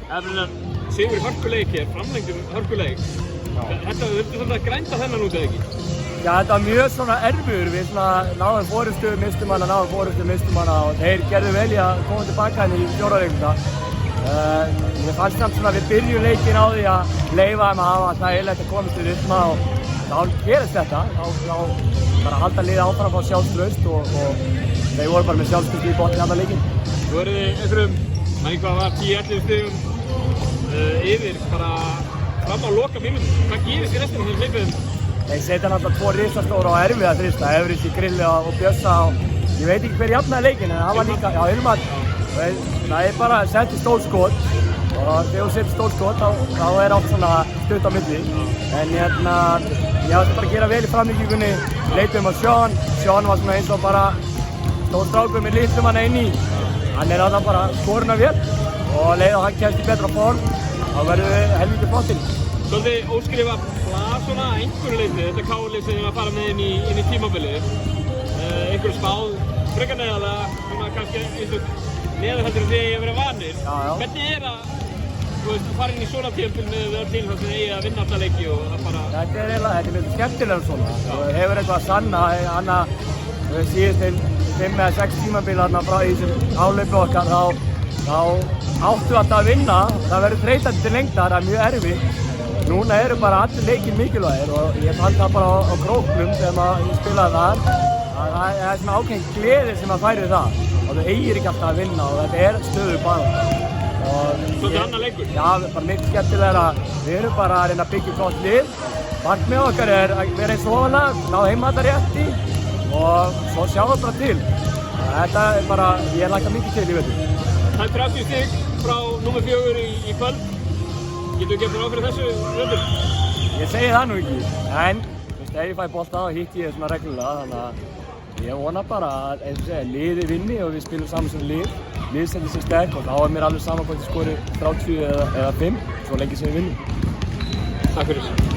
Sigur hörkuleik hér, framlengdum hörkuleik. Þetta þurfti svolítið að grænda þennan út eða ekki? Já, þetta var mjög svona erfiður. Við svona náðum forystu, mistum hana og þeir gerðu vel í að koma tilbaka henni í fjórðarleikunda. Mér fannst samt svona að við byrjum leikinn á því að leyfa þeim að hafa þægilegt að komast í rytma og þá gerist þetta. Þá bara halda liðið áfram að fá sjálfstraust og þeir voru bara með sjálfstraust í botni allan leikinn. Þú verið einhverjum, hvað var 10-11 stigum yfir bara fram á loka mínútum. Hvað gerist í restina þegar hleypum? Þeir setja náttúrulega 2 risastóra og erfiða þrista, Efriðs í Grilli og Bjössa og ég veit ekki hver jafnaði leikinn en það var líka, já, Hilmar. Það er bara að setja stór skot og þegar þú setur stór skot þá er oft svona stutt á milli. En ég átti bara að gera vel í framlíkingunni, leitum á Sean var svona eins og bara stór strákur með litlum hann inn í. Hann er alltaf bara skorunarvél og leið og hann kemst í betra form, þá verðum við helvítið flottinn. Svolítið óskrifa blað svona einhverju leyti, þetta K-lið sem við að fara með inn í tímabilið. Einhverju spáð, frekar neðalega, svona kannski eins og neðarheldur en þið að vera vanir. Hvernig er að fara inn í svona tímabil með það til þess að þið eigi að vinna alla leiki og það bara... Þetta er mjög skemmtilega svona. Þú hefur eitthvað að sanna, Anna, síðust 5 eða 6 tímabil frá í þessum áhlaupi okkar, þá áttu alltaf að vinna. Það verður þreytandi til lengdar, það er mjög erfitt. Núna eru bara allir leikir mikilvægir og ég fann það bara á króknum þegar ég spilaði þar. Það er svona ákveðin gleði sem að færi það og þú eigir ekki alltaf að vinna og þetta er stöðu bara. Svolítið annar leikur? Já, bara mikið skemmtilegra. Við erum bara að reyna að byggja gott lið. Markmið okkar er að vera eins og ofanlag, ná heimallarétti og svo sjáum við bara til. Þetta er bara, ég hlakka mikið til í vetur. Það er 30 stig frá númer 4 í kvöld. Getur við gefið ráð fyrir þessu völdur? Ég segi það nú ekki, en ef ég fæ bolta þá hitti ég svona reglulega, þannig að ég vona bara að, eins og segja, liðið vinni og við spilum saman sem lið stendur sig sterk og þá er mér alveg saman hvort ég skori 30 eða 5, svo lengi sem við vinnum. Takk fyrir.